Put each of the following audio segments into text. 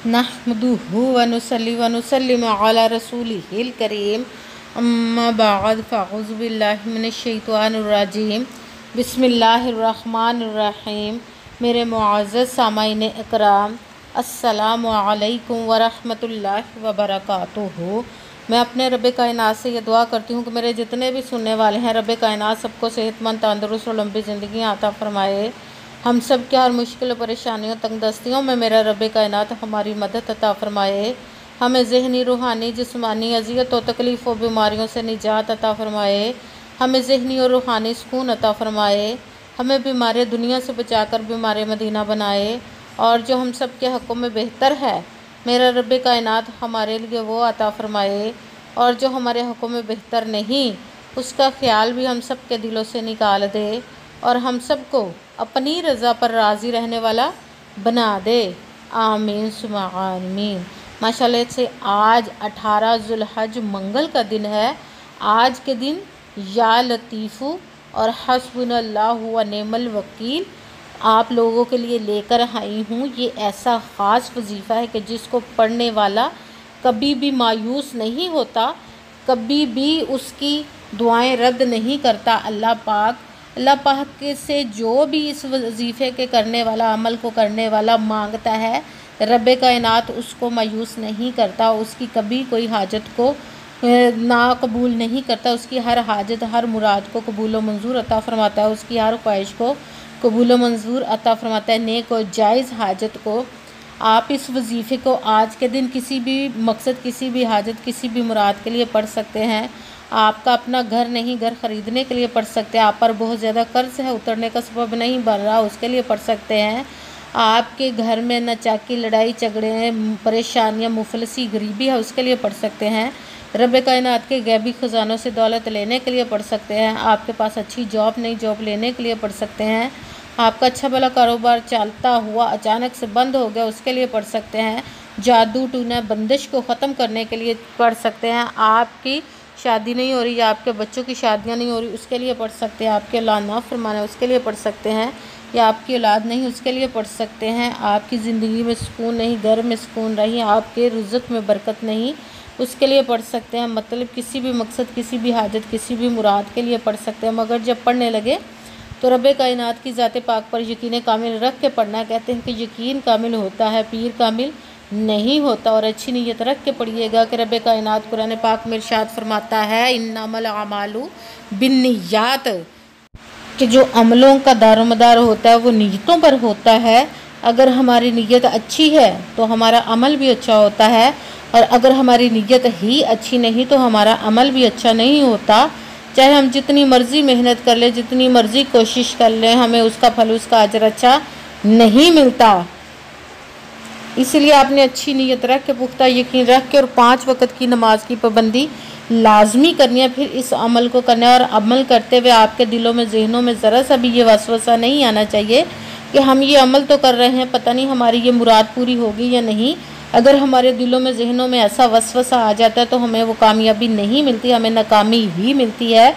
नहमदुहु व नुसल्ली व नुसल्लिमु अला रसूलिहिल करीम अम्मा बाद फ़अऊज़ु बिल्लाहि मिनश शैतानिर रजीम बिस्मिल्लाहिर रहमानिर रहीम। मेरे मुअज़्ज़ज़ सामाईन इकराम, अस्सलामु अलैकुम व रहमतुल्लाहि व बरकातुहू। मैं अपने रब कायनात से ये दुआ करती हूँ कि मेरे जितने भी सुनने वाले हैं, रब कायनात सबको सेहतमंद, तंदुरुस्त और लंबी ज़िंदगी अता फरमाए। हम सब क्या हर मुश्किल परेशानियों तंगदस्तियों में मेरा रब कायनात हमारी मदद अता फरमाए। हमें ज़हनी, रूहानी, जिस्मानी अज़ियत और तकलीफ़ और बीमारियों से निजात अता फरमाए। हमें ज़हनी और रूहानी सुकून अता फरमाए। हमें बीमार दुनिया से बचाकर बीमार मदीना बनाए। और जो हम सब के हक़ों में बेहतर है, मेरा रब कायनात हमारे लिए वो अता फरमाए। और जो हमारे हक़ों में बेहतर नहीं, उसका ख़्याल भी हम सब के दिलों से निकाल दे और हम सब को अपनी रज़ा पर राज़ी रहने वाला बना दे। आमीन सुम्मा आमीन। माशाअल्लाह से आज 18 ज़ुल्हज मंगल का दिन है। आज के दिन या लतीफ़ु और हस्बुनल्लाहु व निअमल वकील आप लोगों के लिए लेकर आई हूँ। ये ऐसा ख़ास वजीफ़ा है कि जिसको पढ़ने वाला कभी भी मायूस नहीं होता, कभी भी उसकी दुआएं रद्द नहीं करता। अल्लाह पाक से जो भी इस वजीफ़े के करने वाला, अमल को करने वाला मांगता है, रब कायनात उसको मायूस नहीं करता, उसकी कभी कोई हाजत को ना कबूल नहीं करता। उसकी हर हाजत, हर मुराद को कबूल व मंजूर अता फरमाता है। उसकी हर ख्वाहिश को कबूल व मंजूर अता फरमाता है, नेक और जायज़ हाजत को। आप इस वजीफ़े को आज के दिन किसी भी मकसद, किसी भी हाजत, किसी भी मुराद के लिए पढ़ सकते हैं। आपका अपना घर नहीं, घर ख़रीदने के लिए पढ़ सकते हैं। आप पर बहुत ज़्यादा कर्ज है, उतरने का सबब नहीं बन रहा, उसके लिए पढ़ सकते हैं। आपके घर में नाचाकी, लड़ाई झगड़े, परेशानियाँ, मुफलसी, गरीबी है, उसके लिए पढ़ सकते हैं। रब कायनात के गैबी ख़जानों से दौलत लेने के लिए पढ़ सकते हैं। आपके पास अच्छी जॉब नहीं, जॉब लेने के लिए पढ़ सकते हैं। आपका अच्छा भला कारोबार चलता हुआ अचानक से बंद हो गया, उसके लिए पढ़ सकते हैं। जादू टूना बंदिश को ख़त्म करने के लिए पढ़ सकते हैं। आपकी शादी नहीं हो रही या आपके बच्चों की शादियां नहीं हो रही, उसके लिए पढ़ सकते हैं। आपके औलाद नाफरमान है, उसके लिए पढ़ सकते हैं। या आपकी औलाद नहीं, उसके लिए पढ़ सकते हैं। आपकी ज़िंदगी में सुकून नहीं, घर में सुकून नहीं, आपके रुज़्क़ में बरकत नहीं, उसके लिए पढ़ सकते हैं। मतलब किसी भी मकसद, किसी भी हाजत, किसी भी मुराद के लिए पढ़ सकते हैं। मगर जब पढ़ने लगे तो रब कायनात की ज़ात पाक पर यकीन कामिल रख के पढ़ना। कहते हैं कि यकीन कामिल होता है, पीर कामिल नहीं होता। और अच्छी नीयत रख के पढ़िएगा कि रब कायनात कुरान पाक में इरशाद फरमाता है, इन्नमल अमालु बिन्नियात, कि जो अमलों का दारोमदार होता है वो नीयतों पर होता है। अगर हमारी नीयत अच्छी है तो हमारा अमल भी अच्छा होता है, और अगर हमारी नीयत ही अच्छी नहीं तो हमारा अमल भी अच्छा नहीं होता। चाहे हम जितनी मर्ज़ी मेहनत कर लें, जितनी मर्ज़ी कोशिश कर लें, हमें उसका फल, उसका अजर अच्छा नहीं मिलता। इसलिए आपने अच्छी नीयत रख के, पुख्ता यकीन रख के और 5 वक़्त की नमाज की पाबंदी लाजमी करनी है। फिर इस अमल को करना है और अमल करते हुए आपके दिलों में, जहनों में ज़रा सा भी ये वसवसा नहीं आना चाहिए कि हम ये अमल तो कर रहे हैं, पता नहीं हमारी ये मुराद पूरी होगी या नहीं। अगर हमारे दिलों में, जहनों में ऐसा वसवसा आ जाता है तो हमें वो कामयाबी नहीं मिलती, हमें नाकामी ही मिलती है।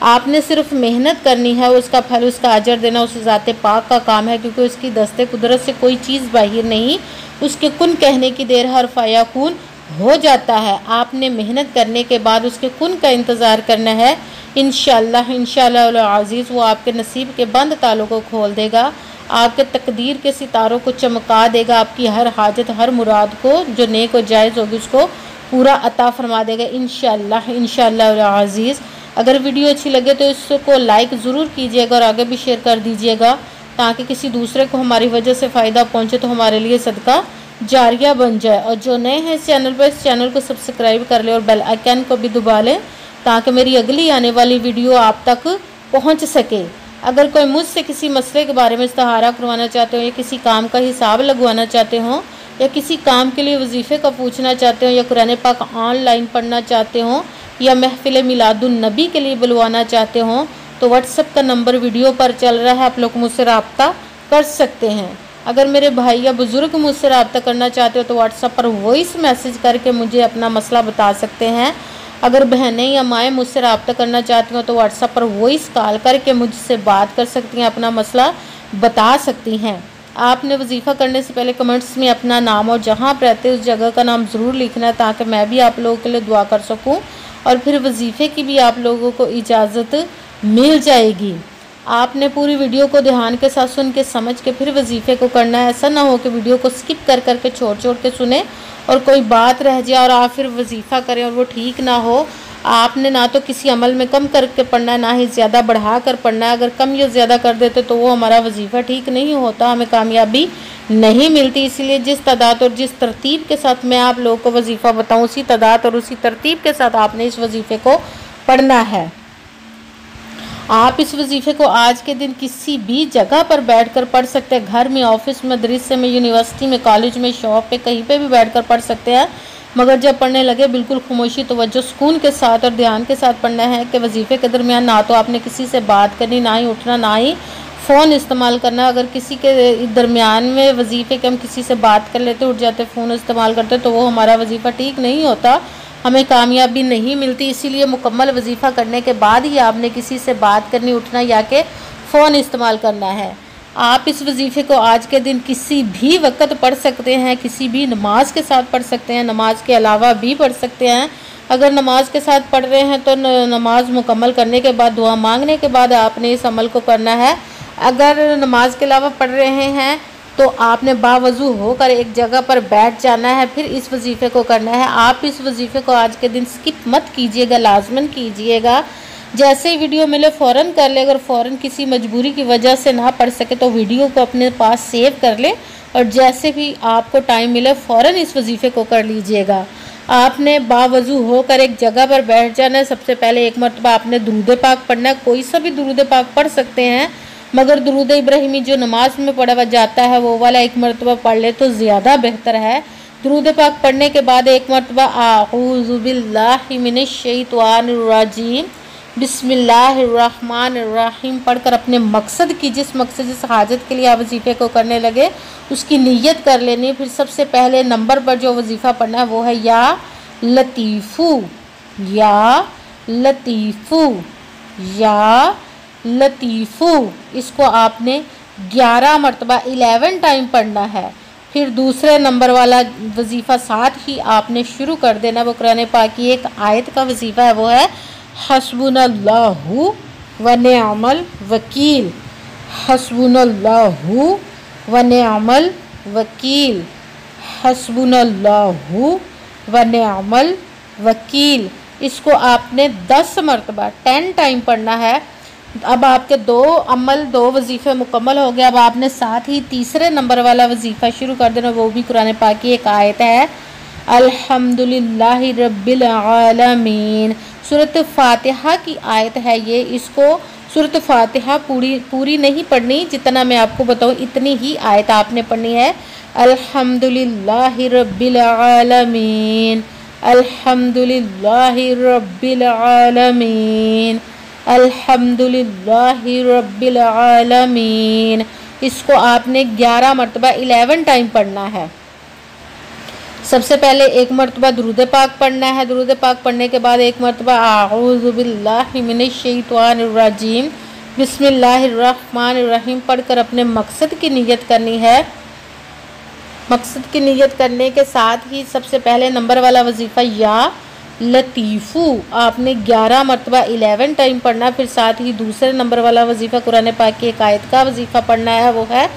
आपने सिर्फ मेहनत करनी है, उसका फल, उसका अजर देना उस ज़ात पाक का काम है, क्योंकि उसकी दस्ते कुदरत से कोई चीज़ बाहिर नहीं। उसके कुन कहने की देर हर फायाकून हो जाता है। आपने मेहनत करने के बाद उसके कुन का इंतज़ार करना है। इंशाअल्लाह अज़ीज़ वो आपके नसीब के बंद तालों को खोल देगा, आपके तकदीर के सितारों को चमका देगा, आपकी हर हाजत, हर मुराद को जो नेक और जायज़ होगी उसको पूरा अता फरमा देगा इंशाअल्लाह अज़ीज़। अगर वीडियो अच्छी लगे तो इसको लाइक ज़रूर कीजिएगा और आगे भी शेयर कर दीजिएगा, ताकि किसी दूसरे को हमारी वजह से फ़ायदा पहुँचे तो हमारे लिए सदका जारिया बन जाए। और जो नए हैं इस चैनल पर, इस चैनल को सब्सक्राइब कर ले और बेल आइकन को भी दबा लें, ताकि मेरी अगली आने वाली वीडियो आप तक पहुँच सके। अगर कोई मुझसे किसी मसले के बारे में इस्तिहारा करवाना चाहते हो, या किसी काम का हिसाब लगवाना चाहते हो, या किसी काम के लिए वजीफ़े का पूछना चाहते हो, या कुरान पाक ऑनलाइन पढ़ना चाहते हो, या महफिल मिलादुन नबी के लिए बुलवाना चाहते हो, तो व्हाट्सएप का नंबर वीडियो पर चल रहा है, आप लोग मुझसे रब्ता कर सकते हैं। अगर मेरे भाई या बुज़ुर्ग मुझसे रब्ता करना चाहते हो तो व्हाट्सएप पर वॉइस मैसेज करके मुझे अपना मसला बता सकते हैं। अगर बहनें या माएँ मुझसे रब्ता करना चाहती हो तो व्हाट्सएप पर वॉइस कॉल करके मुझसे बात कर सकती हैं, अपना मसला बता सकती हैं। आपने वजीफ़ा करने से पहले कमेंट्स में अपना नाम और जहाँ आप रहते हैं उस जगह का नाम ज़रूर लिखना है, ताकि मैं भी आप लोगों के लिए दुआ कर सकूँ और फिर वजीफ़े की भी आप लोगों को इजाज़त मिल जाएगी। आपने पूरी वीडियो को ध्यान के साथ सुन के समझ के फिर वजीफ़े को करना है। ऐसा ना हो कि वीडियो को स्किप कर करके छोड़ के सुने और कोई बात रह जाए और आप फिर वजीफ़ा करें और वो ठीक ना हो। आपने ना तो किसी अमल में कम करके पढ़ना है, ना ही ज़्यादा बढ़ा कर पढ़ना है। अगर कम या ज़्यादा कर देते तो वो हमारा वजीफ़ा ठीक नहीं होता, हमें कामयाबी नहीं मिलती। इसीलिए जिस तादाद और जिस तरतीब के साथ मैं आप लोगों को वजीफ़ा बताऊँ, उसी तादाद और उसी तरतीब के साथ आपने इस वजीफ़े को पढ़ना है। आप इस वजीफ़े को आज के दिन किसी भी जगह पर बैठकर पढ़ सकते हैं। घर में, ऑफिस में, मदरसे में, यूनिवर्सिटी में, कॉलेज में, शॉप पे, कहीं पे भी बैठकर पढ़ सकते हैं। मगर जब पढ़ने लगे बिल्कुल खामोशी, तवज्जो, सुकून के साथ और ध्यान के साथ पढ़ना है कि वजीफ़े के दरमियान ना तो आपने किसी से बात करनी, ना ही उठना, ना ही फ़ोन इस्तेमाल करना। अगर किसी के दरमियान में वजीफ़े के हम किसी से बात कर लेते, उठ जाते, फ़ोन इस्तेमाल करते, तो वो हमारा वजीफ़ा ठीक नहीं होता, हमें कामयाबी नहीं मिलती। इसीलिए मुकम्मल वजीफ़ा करने के बाद ही आपने किसी से बात करनी, उठना या कि फ़ोन इस्तेमाल करना है। आप इस वजीफ़े को आज के दिन किसी भी वक्त पढ़ सकते हैं, किसी भी नमाज के साथ पढ़ सकते हैं, नमाज के अलावा भी पढ़ सकते हैं। अगर नमाज के साथ पढ़ रहे हैं तो नमाज मुकम्मल करने के बाद, दुआ मांगने के बाद आपने इस अमल को करना है। अगर नमाज के अलावा पढ़ रहे हैं तो आपने बावज़ू होकर एक जगह पर बैठ जाना है, फिर इस वजीफ़े को करना है। आप इस वजीफ़े को आज के दिन स्किप मत कीजिएगा, लाजमन कीजिएगा। जैसे ही वीडियो मिले फ़ौरन कर ले। अगर फ़ौरन किसी मजबूरी की वजह से ना पढ़ सके तो वीडियो को अपने पास सेव कर ले और जैसे भी आपको टाइम मिले फ़ौरन इस वजीफ़े को कर लीजिएगा। आपने बावज़ू होकर एक जगह पर बैठ जाना है। सबसे पहले एक मरतबा आपने दुरूद पाक पढ़ना है। कोई सा भी दुरूद पाक पढ़ सकते हैं, मगर दुरूद इब्राहिमी जो नमाज में पढ़ा जाता है वो वाला एक मरतबा पढ़ ले तो ज़्यादा बेहतर है। दुरूद पाक पढ़ने के बाद एक मरतबा आऊज़ु बिल्लाहि मिनश शैतानिर रजीम बिस्मिल्लाहिर्रहमानिर्रहीम पढ़कर अपने मकसद की, जिस मकसद, जिस हाजत के लिए आप वजीफ़े को करने लगे, उसकी नीयत कर लेनी। फिर सबसे पहले नंबर पर जो वजीफ़ा पढ़ना है वो है या लतीफ़ू, या लतीफ़ू, या लतीफ़ू। इसको आपने 11 मरतबा 11 टाइम पढ़ना है। फिर दूसरे नंबर वाला वजीफ़ा साथ ही आपने शुरू कर देना। वो कुरान पाक की एक आयत का वजीफ़ा है, वो है हस्बुनल्लाहु व निअमल वकील, हस्बुनल्लाहु व निअमल वकील, हस्बुनल्लाहु व निअमल वकील। इसको आपने 10 मरतबा 10 टाइम पढ़ना है। अब आपके दो वजीफ़े मुकम्मल हो गए। अब आपने साथ ही तीसरे नंबर वाला वजीफ़ा शुरू कर देना। वो भी कुरान पाक की एक आयत है, अल्हम्दुलिल्लाहि रब्बिल आलमीन। सूरत फातिहा की आयत है ये। इसको सूरत फातिहा पूरी नहीं पढ़नी, जितना मैं आपको बताऊँ इतनी ही आयत आपने पढ़नी है। अल्हम्दुलिल्लाहि रब्बिल आलमीन, अल्हम्दुलिल्लाहि रब्बिल आलमीन, अल्हम्दुलिल्लाहि रब्बिल आलमीन। इसको आपने 11 मरतबा 11 टाइम पढ़ना है। सबसे पहले एक मरतबा दुरूद पाक पढ़ना है। दुरूद पाक पढ़ने के बाद एक मरतबा आऊज़ु बिल्लाहि मिनश शैतानिर रजीम बिस्मिल्लाहिर्रहमानिर्रहीम पढ़कर अपने मकसद की नीयत करनी है। मकसद की नीयत करने के साथ ही सबसे पहले नंबर वाला वजीफ़ा या लतीफ़ू आपने 11 मरतबा 11 टाइम पढ़ना। फिर साथ ही दूसरे नंबर वाला वजीफ़ा कुरान पाक की एक आयत का वजीफ़ा पढ़ना है, वो है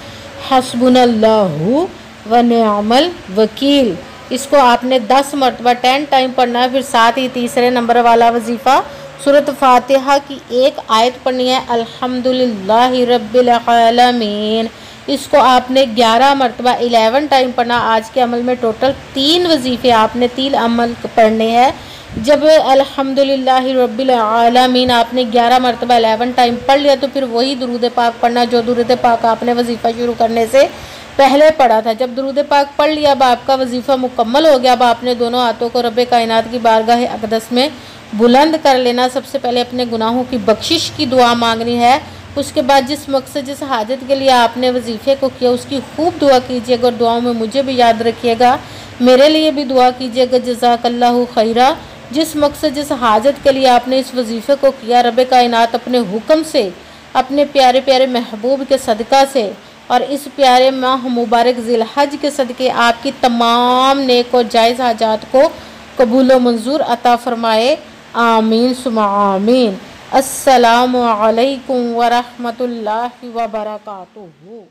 हस्बुनल्लाहु व निअमल वकील। इसको आपने 10 मरतबा 10 टाइम पढ़ना है। फिर साथ ही तीसरे नंबर वाला वजीफ़ा सूरत फातिहा की एक आयत पढ़नी है, अल्हम्दुलिल्लाहि रब्बिल आलमीन। इसको आपने 11 मरतबा 11 टाइम पढ़ना। आज के अमल में टोटल 3 वजीफ़े आपने 3 अमल पढ़ने हैं। जब अल्हम्दुलिल्लाहि रब्बिल आलमीन आपने 11 मरतबा 11 टाइम पढ़ लिया तो फिर वही दुरूद पाक पढ़ना जो दुरूद पाक आपने वजीफ़ा शुरू करने से पहले पढ़ा था। जब दुरूद पाक पढ़ लिया, अब आपका वजीफ़ा मुकम्मल हो गया। अब आपने दोनों हाथों को रब्बे कायनात की बारगाह अक़दस में बुलंद कर लेना। सबसे पहले अपने गुनाहों की बख्शिश की दुआ मांगनी है। उसके बाद जिस मकसद, जिस हाजत के लिए आपने वजीफ़े को किया उसकी खूब दुआ कीजिएगा और दुआओं में मुझे भी याद रखिएगा, मेरे लिए भी दुआ कीजिएगा। जज़ाकल्लाहु खैरा। जिस मकसद, जिस हाजत के लिए आपने इस वजीफ़े को किया, रब्बे कायनात अपने हुक्म से, अपने प्यारे प्यारे महबूब के सदका से और इस प्यारे माह मुबारक ज़िलहज के सदक़े आपकी तमाम नेक और जायज़ हाजात को कबूल व मंजूर अता फ़रमाए। आमीन सुम्मा आमीन। अस्सलामु अलैकुम व रहमतुल्लाहि व बरकातुहू।